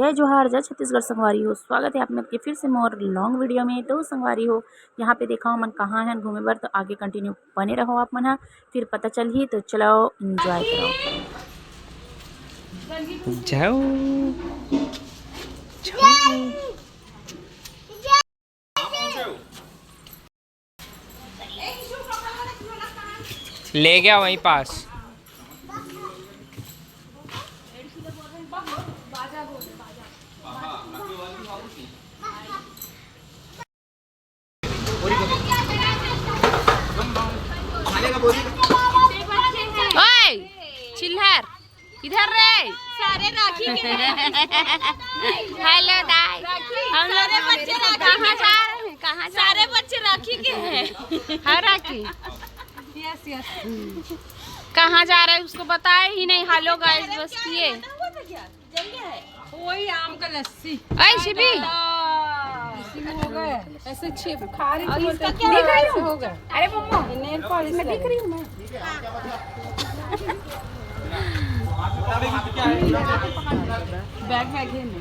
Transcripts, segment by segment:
जय जोहार जय छत्तीसगढ़ संगवारी हो। स्वागत है आप लोग के फिर से मोर लॉन्ग वीडियो में। तो संगवारी हो यहाँ पे देखा मन कहाँ है घूमे बर, तो आगे कंटिन्यू बने रहो आप मन, फिर पता चल ही। तो चलो एंजॉय करो। जाओ ले गया वहीं पास। ओए चिल्हर इधर रे, सारे राखी के हेलो दाई, हम लोग बच्चे कहाँ जा रहे हैं? कहाँ जा सारे बच्चे राखी के हैं। हाँ राखी, यस यस। कहाँ जा रहे हैं उसको बताए ही नहीं। हेलो गाइस, बस किए वही आम का लस्सी। ऐ शिबी हो गए ऐसे छिप खा रही थी। इसका क्या दिख रही हूँ? हो गए। अरे मम्मा नेल पॉलिश में दिख रही हूँ मैं। बैग है में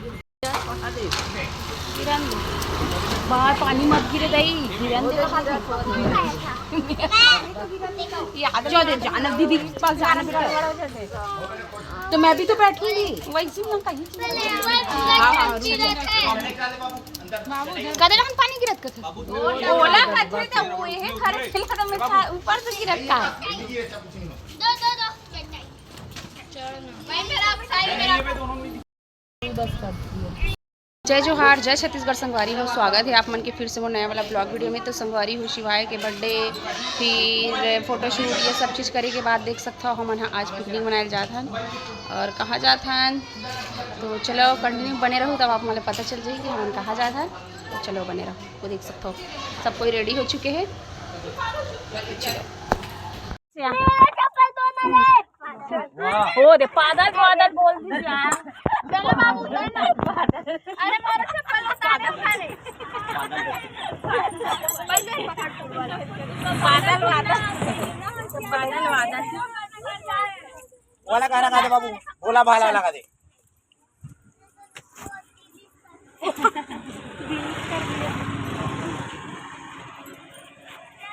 किरण बाहर पानी मत गिरे दई। किरण जो दे जाना दीदी के पास जाना बेटा, तो मैं भी तो बैठूंगी वैसे ही कहीं। कदे हम पानी गिरत करते ओला कचरे तो वो है खरे खिला तो मैं ऊपर से गिरत का जय जोहार जय छत्तीसगढ़ संगवारी हो। स्वागत है आप मन के फिर से वो नया वाला ब्लॉग वीडियो में। तो संगवारी हो शिवाय के बर्थडे फिर फोटोशूट ये सब चीज़ करे के बाद देख सकता हो हम आज पिकनिक मनाए जात हन। और कहाँ जात हन तो चलो कंटिन्यू बने रहो, तब आप मुझे पता चल जाएगी हम कहाँ जात हन। तो चलो बने रहो, वो देख सकते हो सब कोई रेडी हो चुके हैं। ओ दे पागल पागल बोल दी यार। चलो बाबू अरे मारो चप्पल पागल खाने पागल वादा वाला गाना गा दे बाबू, बोला भाला लगा दे।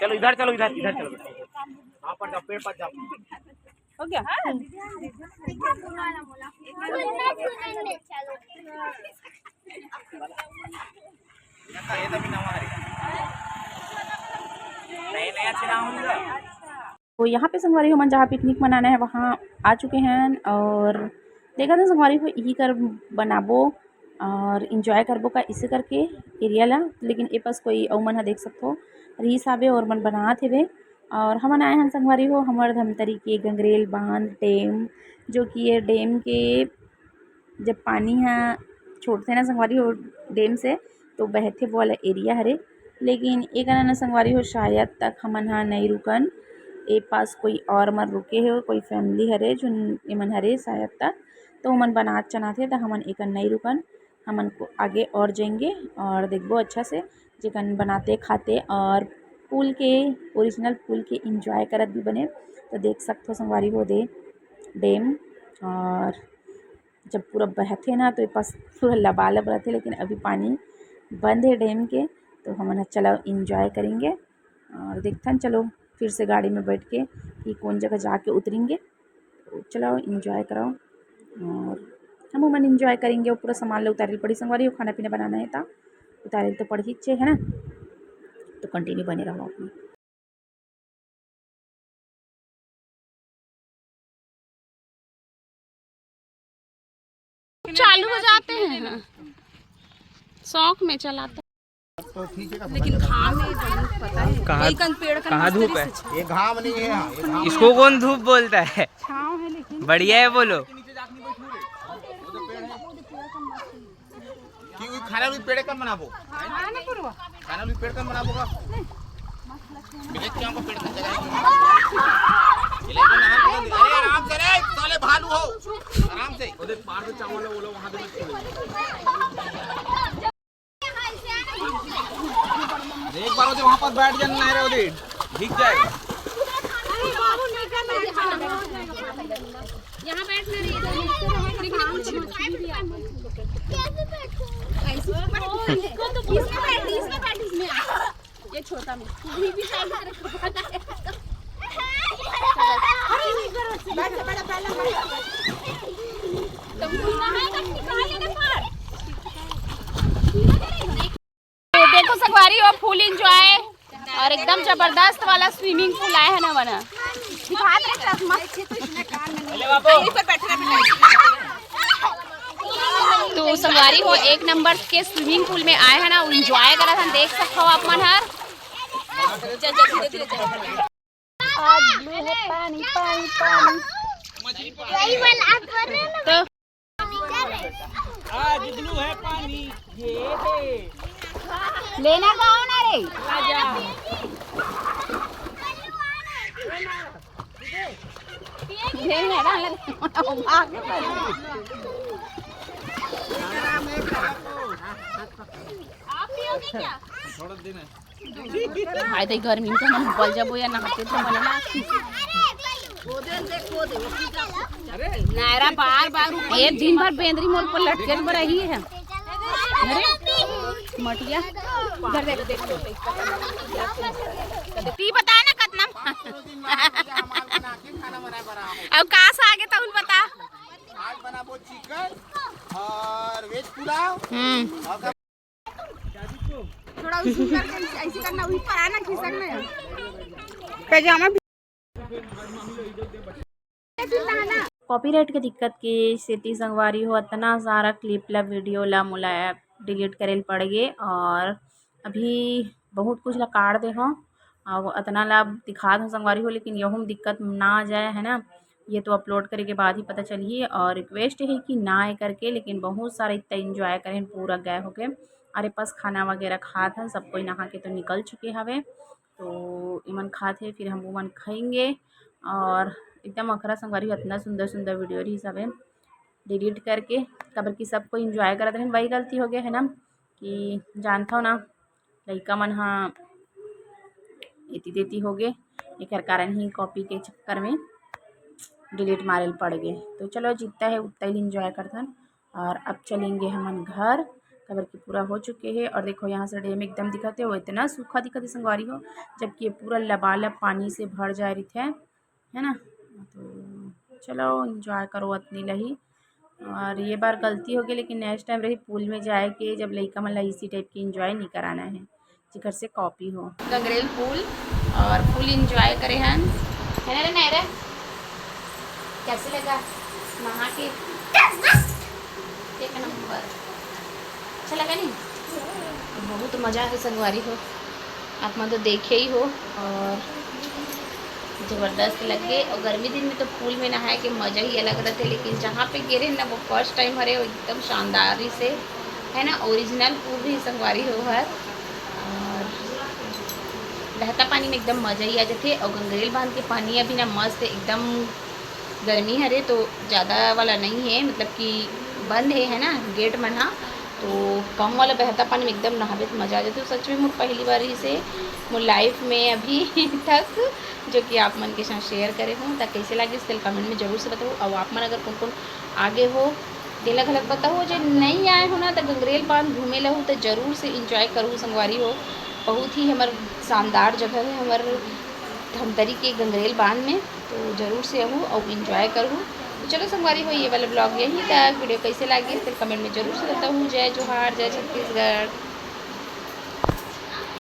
चलो इधर चलो, इधर इधर चलो, वहाँ पर जाओ, पेड़ पर जाओ। हो गया। तो यहाँ पे संगवारी हो मन जहाँ पिकनिक मनाना है वहाँ आ चुके हैं। और देखा था संगवारी हो यही कर बनाबो और इंजॉय करबो का इसे करके एरिया ला। लेकिन ए पास कोई अउ मन देख सकते रही हिसाबे और मन बनात हेबे। और हमन आए हैं संगवारी हो हमर धमतरी के गंगरेल बांध डैम, जो कि ये डैम के जब पानी है छोड़ते ना संगवारी हो डैम से तो बहथे वो वाला एरिया हरे। लेकिन एक ना संगवारी हो शायद तक हमन हा नहीं रुकन, ए पास कोई और मन रुके है, कोई फैमिली हरे जो एमन हरे शायद तक, तो हमन बनात चना थे तो हमन एक नहीं रुकन, हमन को आगे और जाएंगे और देखबो अच्छा से चिकन बनाते खाते और पूल के ओरिजिनल पूल के इंजॉय करत भी बने। तो देख सकते हो संगवारी हो दे डैम, और जब पूरा बहते ना तो पास पूरा लबालब रहते, लेकिन अभी पानी बंद है डैम के। तो हम चलो इंजॉय करेंगे और देखते हैं चलो फिर से गाड़ी में बैठ के कि कौन जगह जाके उतरेंगे। तो चलो इंजॉय कराओ और हम मन इंजॉय करेंगे। और पूरा सामान लो उतारे पड़ी संगवारी हो, खाना पीना बनाना है तो उतारे तो पड़ी ही है ना। तो कंटिन्यू बने रहो अपने। चालू हो जाते हैं, शौक में चलाते। लेकिन घाम में पता है कहाँ धूप है? ये घाम नहीं है, ये घाम इसको कौन धूप बोलता है? छाँव है लेकिन बढ़िया है बोलो। खाना भी पेड़ कर बनाबो, खाना भी पेड़ कर बनाबो का को पेड़ कर जगह अरे आराम से रे साले भालू हो, आराम से उधर पार से चावल वो लोग वहां एक बार उधर वहां पर बैठ जाना है रे, उधर भीग जाएगा। यहाँ बैठना रही इधर मछली भी आ इसमें बैठ ये छोटा में भी साइड में तो देखो संगवारी हो फुल एंजॉय और एकदम जबरदस्त वाला स्विमिंग पूल आया है ना बना दिखा दे चश्मा तो संगवारी हो एक नंबर के स्विमिंग पूल में आए हैं ना एंजॉय करा था देख सकते हो आप मन हर आज ब्लू है पानी पानी पानी तो आज ब्लू है पानी ये दे लेना गाओ ना रे आए तो गर्मी में तो हम बल जब या नहाते तो बनना नायरा बार बार एक दिन भर बेंदरी मोल पर लटके पर रही है अरे मटिया इधर देख ती बता ना कितना अब कहाँ से आगे तो बता आज बनाबो चिकन और वेज पुलाव थोड़ा उसको करके ऐसे करना वही पर आना खिसकना पैजामा कॉपीराइट के दिक्कत के स्थिति संगवारी हो इतना सारा क्लिप ला वीडियो ला मोला डिलीट करेल पड़ गए और अभी बहुत कुछ ला काट दे हो और इतना ला दिखा दो संगवारी हो लेकिन यहूँ दिक्कत ना आ जाए है ना ये तो अपलोड करे के बाद ही पता चलिए और रिक्वेस्ट है कि ना आए करके लेकिन बहुत सारे इतना इंजॉय करें पूरा गए हो गए अरे पास खाना वगैरह खा था सब कोई नहा के तो निकल चुके हवे तो इमन खाते फिर हम उमन खाएंगे और एकदम अखरा संगवारी इतना सुंदर सुंदर वीडियो रही सब डिलीट करके कबर की सबको इंजॉय करते हैं वही गलती हो गया है ना कि जानता हो ना लड़का मन हाँ इतनी देती हो गए एक कारण ही कॉपी के चक्कर में डिलीट मारे पड़ गए तो चलो जितना है उतना ही इंजॉय करते और अब चलेंगे हम घर कबर की पूरा हो चुके हैं और देखो यहाँ से डैम एकदम दिखाते हो इतना सूखा दिखाते संगवारी हो जबकि ये पूरा लबालब पानी से भर जा रही थे है ना तो चलो इंजॉय करो इतनी लही और ये बार गलती हो गई लेकिन नेक्स्ट टाइम रही पूल में जाए के जब लड़का मतलब इसी टाइप की इंजॉय नहीं कराना है जिकर से कॉपी हो गंगरेल पूल और फुल इंजॉय करे हैं है ना नायरा कैसे लगा नहा के एक नंबर अच्छा लगा नहीं बहुत मज़ा है संगवारी हो आप मतलब देखे ही हो और ज़बरदस्त लगे और गर्मी दिन में तो पूल में नहाए के मज़ा ही अलग रहते लेकिन जहाँ पे गिरे ना वो फर्स्ट टाइम हरे एकदम शानदारी से है ना ओरिजिनल पूल भी संगवारी हो हर और बहता पानी में एकदम मज़ा ही आ जाते और गंगरेल बांध के पानी अभी ना मस्त एकदम गर्मी हरे तो ज़्यादा वाला नहीं है मतलब कि बंद है ना गेट मना तो कम वाला बहता पानी में एकदम नहावे तो मज़ा आ जाती है सच में मुझे पहली बार ही से मुझे लाइफ में अभी तक जो कि आप मन के साथ शेयर करे हूँ तक कैसे लगे इस कमेंट में ज़रूर से बताओ और आप मन अगर कौन कौन आगे हो दिला गलत बताओ जो नहीं आए हो ना तो गंगरेल बांध घूमे लहूँ तो ज़रूर से इंजॉय करूँ संगवारी हो बहुत ही हमार शानदार जगह है हमार धमतरी के गंगरेल बांध में तो ज़रूर से आहूँ और इंजॉय करूँ तो चलो संगवारी हो ये वाला ब्लॉग यहीं तक वीडियो कैसे लगे इस कमेंट में ज़रूर से बताऊँ जय जोहार जय छत्तीसगढ़।